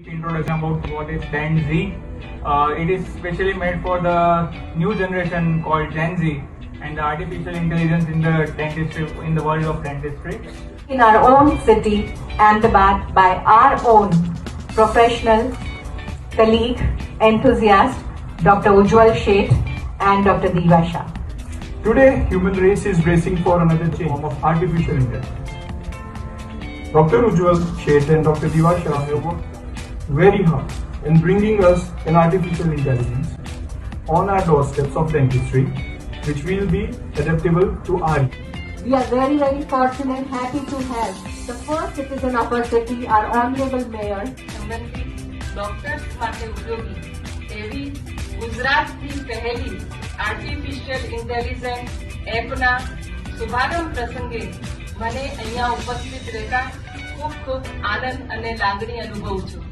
Introduction about what is Gen Z. It is specially made for the new generation called Gen Z and the artificial intelligence in the dentistry, in the world of dentistry. In our own city, Ahmedabad, by our own professional colleague, enthusiast, Dr. Ujjwal Sheth and Dr. Diva Shah. Today, human race is bracing for another change of artificial intelligence. Dr. Ujjwal Sheth and Dr. Diva Shah have worked very hard in bringing us an artificial intelligence on our doorsteps of dentistry, which will be adaptable to our. We are very, very fortunate, happy to have the first citizen of our city, our Honorable Mayor. Doctors માટે ઉપયોગી એવી ગુજરાતની પહેલી artificial intelligence એપના શુભારંભ પ્રસંગે મને અહીંયા ઉપસ્થિત રહેતા ખૂબ ખૂબ આનંદ અને લાગણી અનુભવું છું.